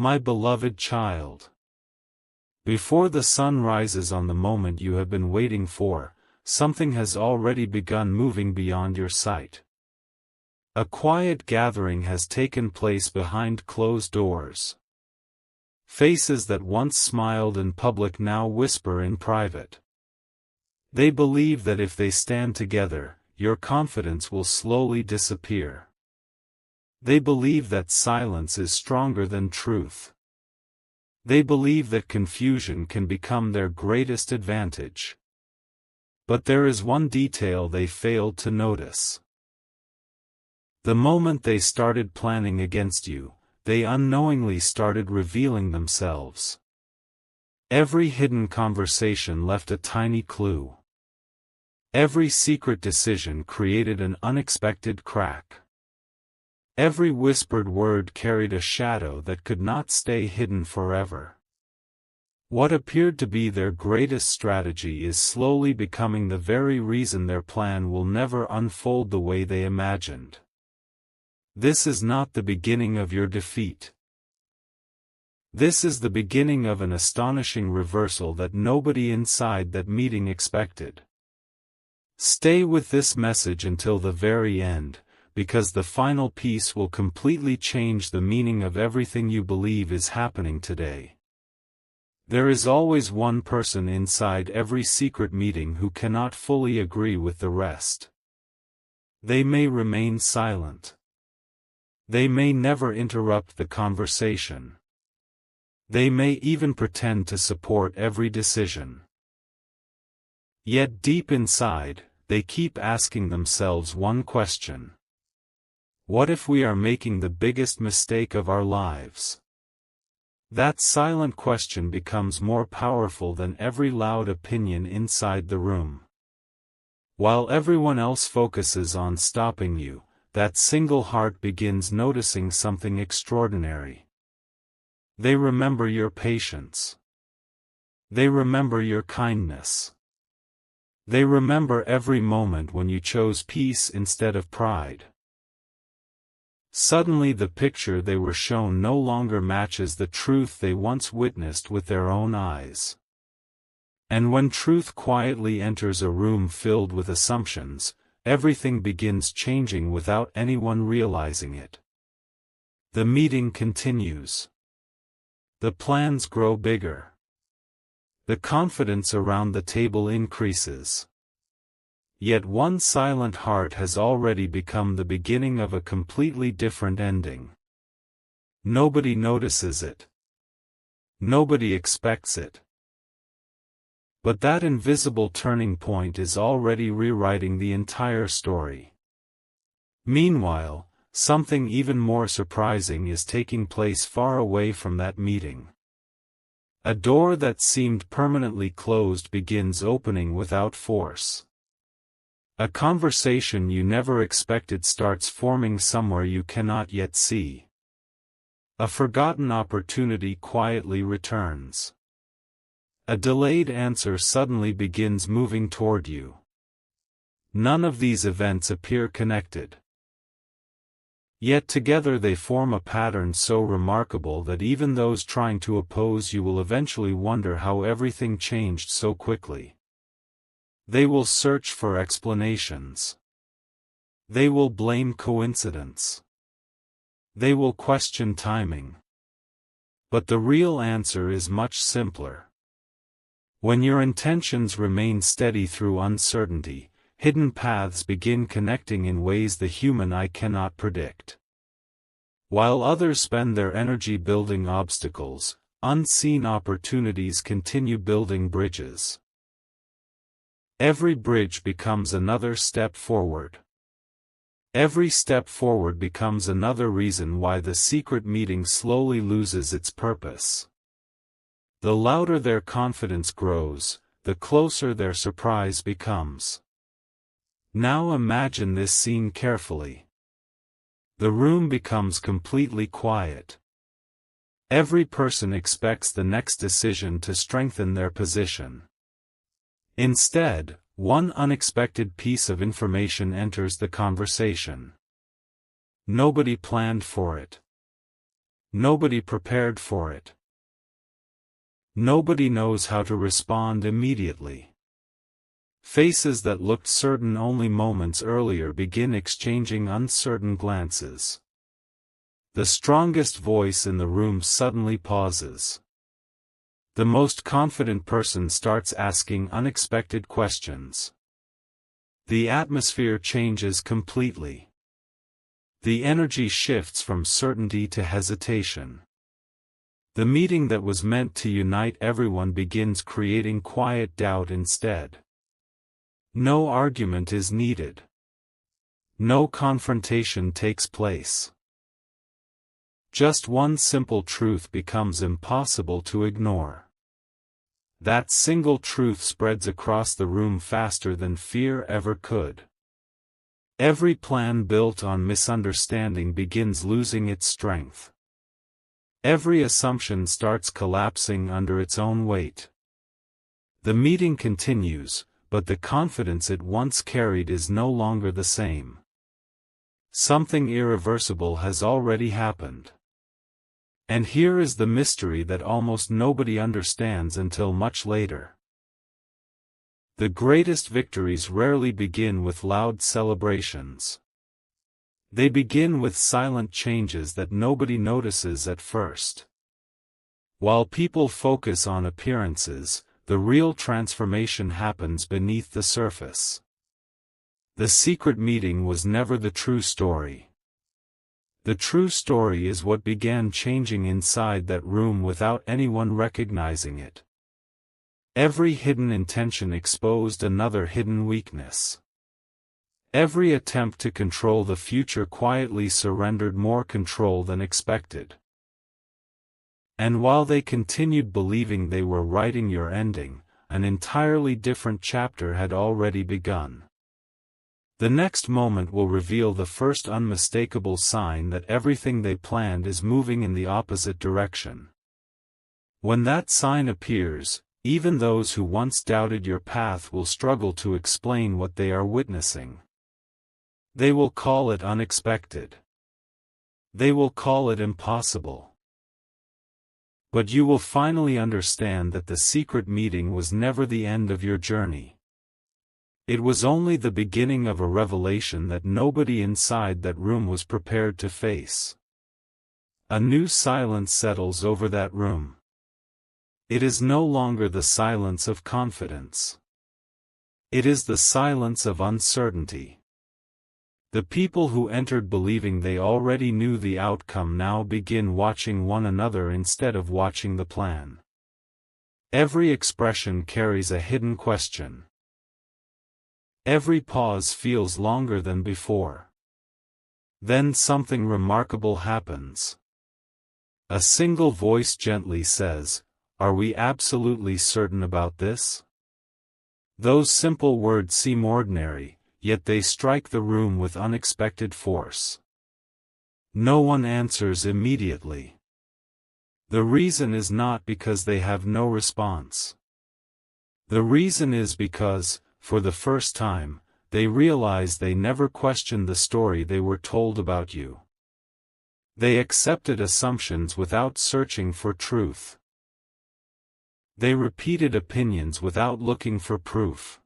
My beloved child. Before the sun rises on the moment you have been waiting for, something has already begun moving beyond your sight. A quiet gathering has taken place behind closed doors. Faces that once smiled in public now whisper in private. They believe that if they stand together, your confidence will slowly disappear. They believe that silence is stronger than truth. They believe that confusion can become their greatest advantage. But there is one detail they failed to notice. The moment they started planning against you, they unknowingly started revealing themselves. Every hidden conversation left a tiny clue. Every secret decision created an unexpected crack. Every whispered word carried a shadow that could not stay hidden forever. What appeared to be their greatest strategy is slowly becoming the very reason their plan will never unfold the way they imagined. This is not the beginning of your defeat. This is the beginning of an astonishing reversal that nobody inside that meeting expected. Stay with this message until the very end, because the final piece will completely change the meaning of everything you believe is happening today. There is always one person inside every secret meeting who cannot fully agree with the rest. They may remain silent. They may never interrupt the conversation. They may even pretend to support every decision. Yet deep inside, they keep asking themselves one question. What if we are making the biggest mistake of our lives? That silent question becomes more powerful than every loud opinion inside the room. While everyone else focuses on stopping you, that single heart begins noticing something extraordinary. They remember your patience. They remember your kindness. They remember every moment when you chose peace instead of pride. Suddenly the picture they were shown no longer matches the truth they once witnessed with their own eyes. And when truth quietly enters a room filled with assumptions, everything begins changing without anyone realizing it. The meeting continues. The plans grow bigger. The confidence around the table increases. Yet one silent heart has already become the beginning of a completely different ending. Nobody notices it. Nobody expects it. But that invisible turning point is already rewriting the entire story. Meanwhile, something even more surprising is taking place far away from that meeting. A door that seemed permanently closed begins opening without force. A conversation you never expected starts forming somewhere you cannot yet see. A forgotten opportunity quietly returns. A delayed answer suddenly begins moving toward you. None of these events appear connected. Yet together they form a pattern so remarkable that even those trying to oppose you will eventually wonder how everything changed so quickly. They will search for explanations. They will blame coincidence. They will question timing. But the real answer is much simpler. When your intentions remain steady through uncertainty, hidden paths begin connecting in ways the human eye cannot predict. While others spend their energy building obstacles, unseen opportunities continue building bridges. Every bridge becomes another step forward. Every step forward becomes another reason why the secret meeting slowly loses its purpose. The louder their confidence grows, the closer their surprise becomes. Now imagine this scene carefully. The room becomes completely quiet. Every person expects the next decision to strengthen their position. Instead, one unexpected piece of information enters the conversation. Nobody planned for it. Nobody prepared for it. Nobody knows how to respond immediately. Faces that looked certain only moments earlier begin exchanging uncertain glances. The strongest voice in the room suddenly pauses. The most confident person starts asking unexpected questions. The atmosphere changes completely. The energy shifts from certainty to hesitation. The meeting that was meant to unite everyone begins creating quiet doubt instead. No argument is needed. No confrontation takes place. Just one simple truth becomes impossible to ignore. That single truth spreads across the room faster than fear ever could. Every plan built on misunderstanding begins losing its strength. Every assumption starts collapsing under its own weight. The meeting continues, but the confidence it once carried is no longer the same. Something irreversible has already happened. And here is the mystery that almost nobody understands until much later. The greatest victories rarely begin with loud celebrations. They begin with silent changes that nobody notices at first. While people focus on appearances, the real transformation happens beneath the surface. The secret meeting was never the true story. The true story is what began changing inside that room without anyone recognizing it. Every hidden intention exposed another hidden weakness. Every attempt to control the future quietly surrendered more control than expected. And while they continued believing they were writing your ending, an entirely different chapter had already begun. The next moment will reveal the first unmistakable sign that everything they planned is moving in the opposite direction. When that sign appears, even those who once doubted your path will struggle to explain what they are witnessing. They will call it unexpected. They will call it impossible. But you will finally understand that the secret meeting was never the end of your journey. It was only the beginning of a revelation that nobody inside that room was prepared to face. A new silence settles over that room. It is no longer the silence of confidence. It is the silence of uncertainty. The people who entered believing they already knew the outcome now begin watching one another instead of watching the plan. Every expression carries a hidden question. Every pause feels longer than before. Then something remarkable happens. A single voice gently says, "Are we absolutely certain about this?" Those simple words seem ordinary, yet they strike the room with unexpected force. No one answers immediately. The reason is not because they have no response. The reason is because, for the first time, they realize they never questioned the story they were told about you. They accepted assumptions without searching for truth. They repeated opinions without looking for proof.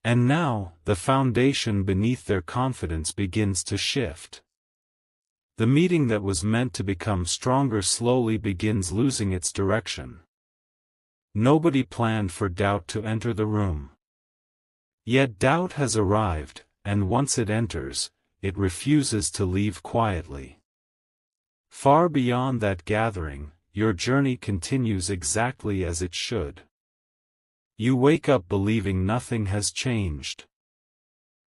And now, the foundation beneath their confidence begins to shift. The meeting that was meant to become stronger slowly begins losing its direction. Nobody planned for doubt to enter the room. Yet doubt has arrived, and once it enters, it refuses to leave quietly. Far beyond that gathering, your journey continues exactly as it should. You wake up believing nothing has changed.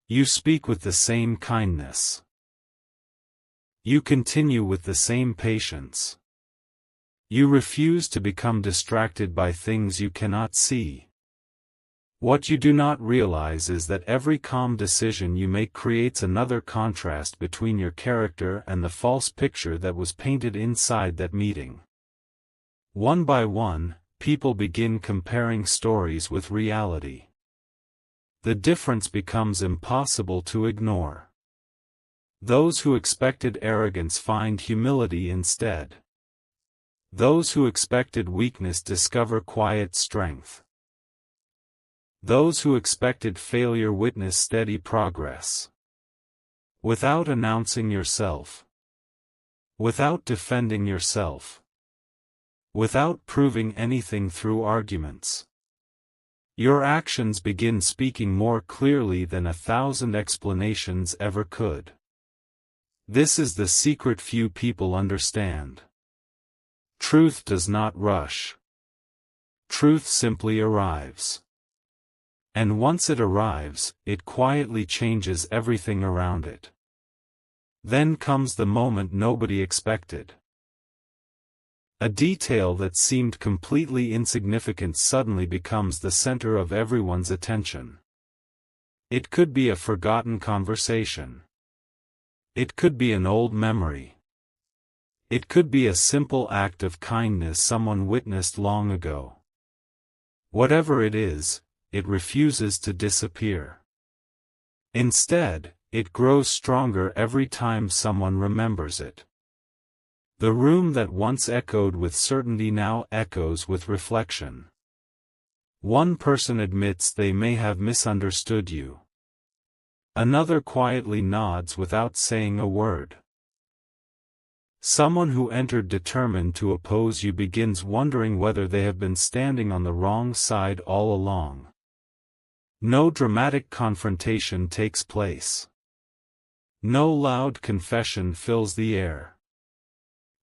You speak with the same kindness. You continue with the same patience. You refuse to become distracted by things you cannot see. What you do not realize is that every calm decision you make creates another contrast between your character and the false picture that was painted inside that meeting. One by one, people begin comparing stories with reality. The difference becomes impossible to ignore. Those who expected arrogance find humility instead. Those who expected weakness discover quiet strength. Those who expected failure witness steady progress. Without announcing yourself. Without defending yourself. Without proving anything through arguments. Your actions begin speaking more clearly than 1,000 explanations ever could. This is the secret few people understand. Truth does not rush. Truth simply arrives. And once it arrives, it quietly changes everything around it. Then comes the moment nobody expected. A detail that seemed completely insignificant suddenly becomes the center of everyone's attention. It could be a forgotten conversation. It could be an old memory. It could be a simple act of kindness someone witnessed long ago. Whatever it is, it refuses to disappear. Instead, it grows stronger every time someone remembers it. The room that once echoed with certainty now echoes with reflection. One person admits they may have misunderstood you. Another quietly nods without saying a word. Someone who entered determined to oppose you begins wondering whether they have been standing on the wrong side all along. No dramatic confrontation takes place. No loud confession fills the air.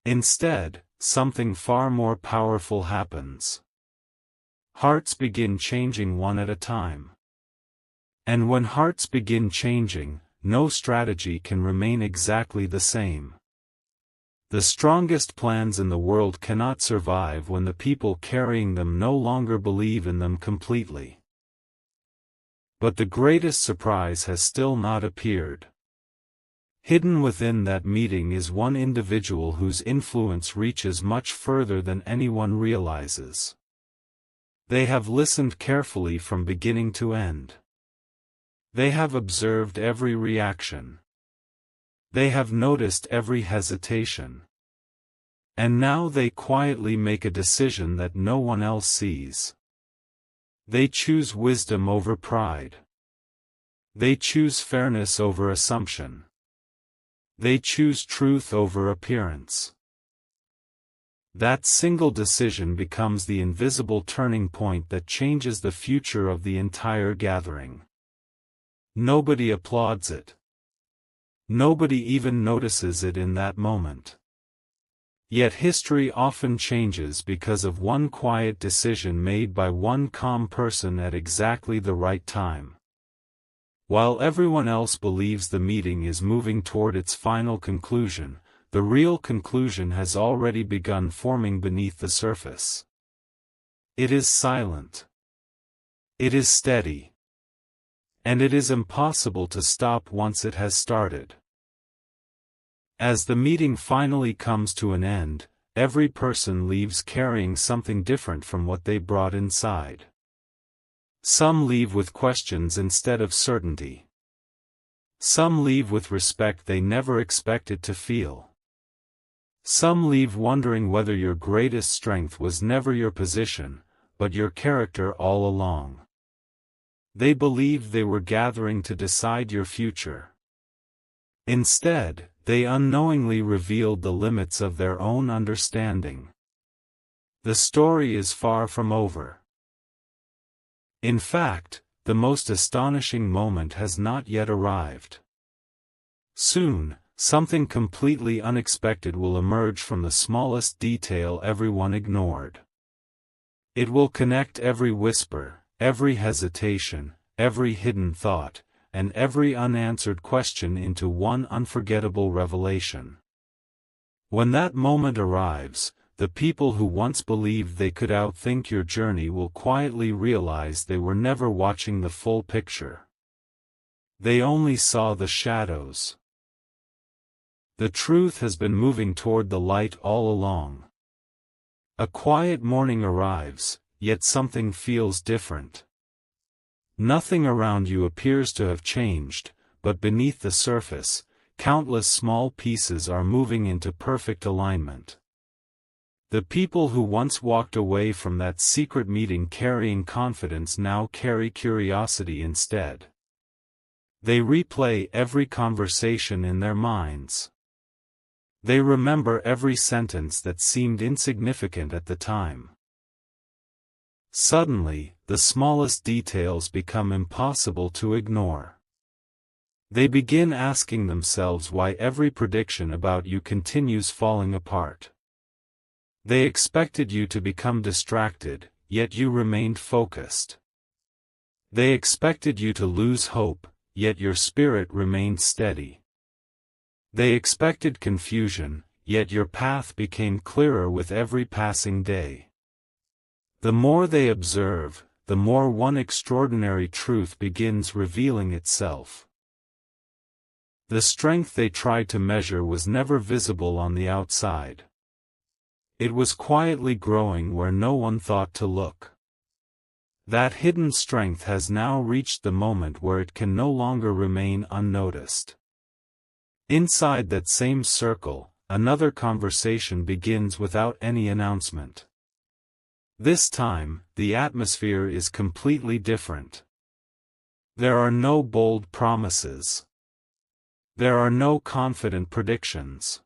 Instead, something far more powerful happens. Hearts begin changing one at a time. And when hearts begin changing, no strategy can remain exactly the same. The strongest plans in the world cannot survive when the people carrying them no longer believe in them completely. But the greatest surprise has still not appeared. Hidden within that meeting is one individual whose influence reaches much further than anyone realizes. They have listened carefully from beginning to end. They have observed every reaction. They have noticed every hesitation. And now they quietly make a decision that no one else sees. They choose wisdom over pride. They choose fairness over assumption. They choose truth over appearance. That single decision becomes the invisible turning point that changes the future of the entire gathering. Nobody applauds it. Nobody even notices it in that moment. Yet history often changes because of one quiet decision made by one calm person at exactly the right time. While everyone else believes the meeting is moving toward its final conclusion, the real conclusion has already begun forming beneath the surface. It is silent. It is steady. And it is impossible to stop once it has started. As the meeting finally comes to an end, every person leaves carrying something different from what they brought inside. Some leave with questions instead of certainty. Some leave with respect they never expected to feel. Some leave wondering whether your greatest strength was never your position, but your character all along. They believed they were gathering to decide your future. Instead, they unknowingly revealed the limits of their own understanding. The story is far from over. In fact, the most astonishing moment has not yet arrived. Soon, something completely unexpected will emerge from the smallest detail everyone ignored. It will connect every whisper, every hesitation, every hidden thought, and every unanswered question into one unforgettable revelation. When that moment arrives, the people who once believed they could outthink your journey will quietly realize they were never watching the full picture. They only saw the shadows. The truth has been moving toward the light all along. A quiet morning arrives, yet something feels different. Nothing around you appears to have changed, but beneath the surface, countless small pieces are moving into perfect alignment. The people who once walked away from that secret meeting carrying confidence now carry curiosity instead. They replay every conversation in their minds. They remember every sentence that seemed insignificant at the time. Suddenly, the smallest details become impossible to ignore. They begin asking themselves why every prediction about you continues falling apart. They expected you to become distracted, yet you remained focused. They expected you to lose hope, yet your spirit remained steady. They expected confusion, yet your path became clearer with every passing day. The more they observe, the more one extraordinary truth begins revealing itself. The strength they tried to measure was never visible on the outside. It was quietly growing where no one thought to look. That hidden strength has now reached the moment where it can no longer remain unnoticed. Inside that same circle, another conversation begins without any announcement. This time, the atmosphere is completely different. There are no bold promises. There are no confident predictions.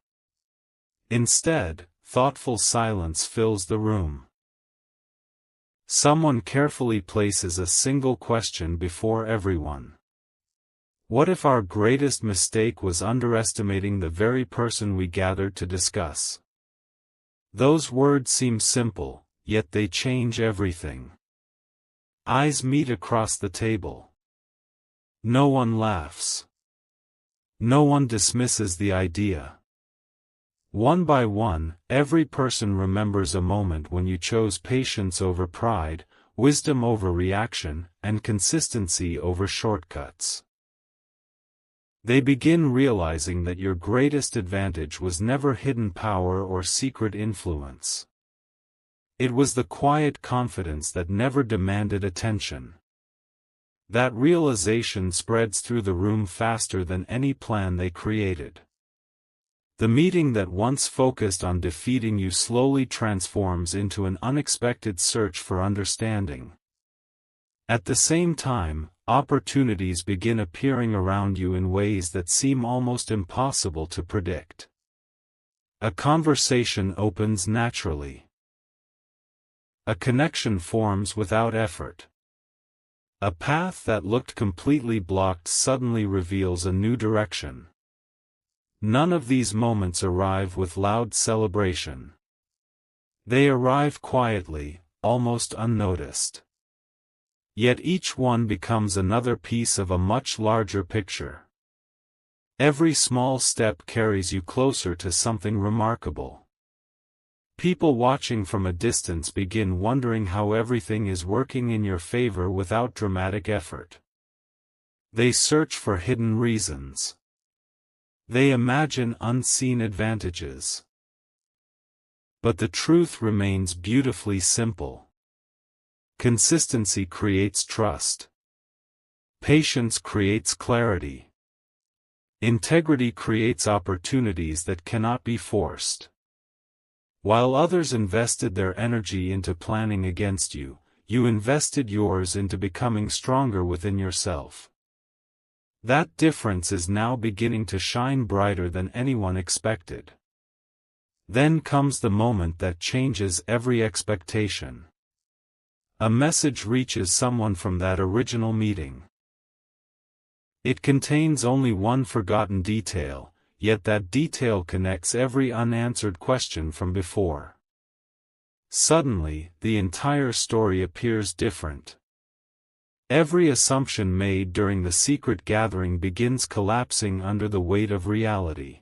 Instead, thoughtful silence fills the room. Someone carefully places a single question before everyone. What if our greatest mistake was underestimating the very person we gathered to discuss? Those words seem simple, yet they change everything. Eyes meet across the table. No one laughs. No one dismisses the idea. One by one, every person remembers a moment when you chose patience over pride, wisdom over reaction, and consistency over shortcuts. They begin realizing that your greatest advantage was never hidden power or secret influence. It was the quiet confidence that never demanded attention. That realization spreads through the room faster than any plan they created. The meeting that once focused on defeating you slowly transforms into an unexpected search for understanding. At the same time, opportunities begin appearing around you in ways that seem almost impossible to predict. A conversation opens naturally. A connection forms without effort. A path that looked completely blocked suddenly reveals a new direction. None of these moments arrive with loud celebration. They arrive quietly, almost unnoticed. Yet each one becomes another piece of a much larger picture. Every small step carries you closer to something remarkable. People watching from a distance begin wondering how everything is working in your favor without dramatic effort. They search for hidden reasons. They imagine unseen advantages. But the truth remains beautifully simple. Consistency creates trust. Patience creates clarity. Integrity creates opportunities that cannot be forced. While others invested their energy into planning against you, you invested yours into becoming stronger within yourself. That difference is now beginning to shine brighter than anyone expected. Then comes the moment that changes every expectation. A message reaches someone from that original meeting. It contains only one forgotten detail, yet that detail connects every unanswered question from before. Suddenly, the entire story appears different. Every assumption made during the secret gathering begins collapsing under the weight of reality.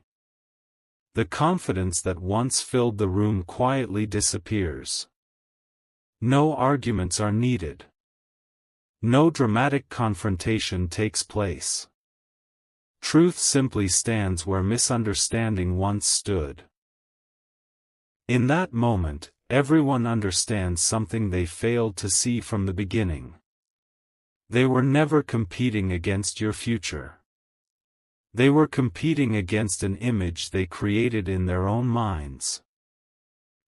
The confidence that once filled the room quietly disappears. No arguments are needed. No dramatic confrontation takes place. Truth simply stands where misunderstanding once stood. In that moment, everyone understands something they failed to see from the beginning. They were never competing against your future. They were competing against an image they created in their own minds.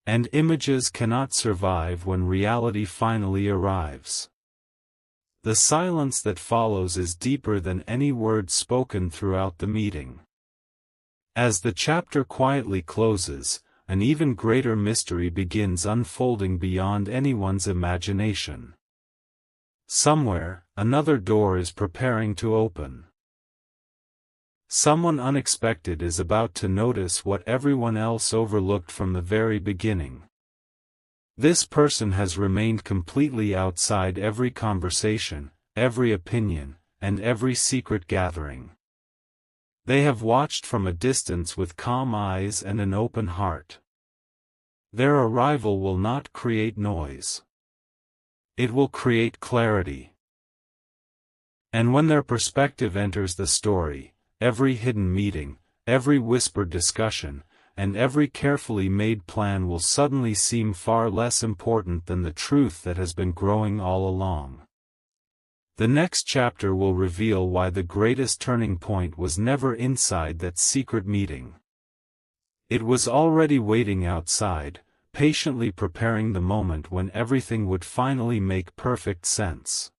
And images cannot survive when reality finally arrives. The silence that follows is deeper than any word spoken throughout the meeting. As the chapter quietly closes, an even greater mystery begins unfolding beyond anyone's imagination. Somewhere, another door is preparing to open. Someone unexpected is about to notice what everyone else overlooked from the very beginning. This person has remained completely outside every conversation, every opinion, and every secret gathering. They have watched from a distance with calm eyes and an open heart. Their arrival will not create noise. It will create clarity. And when their perspective enters the story, every hidden meeting, every whispered discussion, and every carefully made plan will suddenly seem far less important than the truth that has been growing all along. The next chapter will reveal why the greatest turning point was never inside that secret meeting. It was already waiting outside, patiently preparing the moment when everything would finally make perfect sense.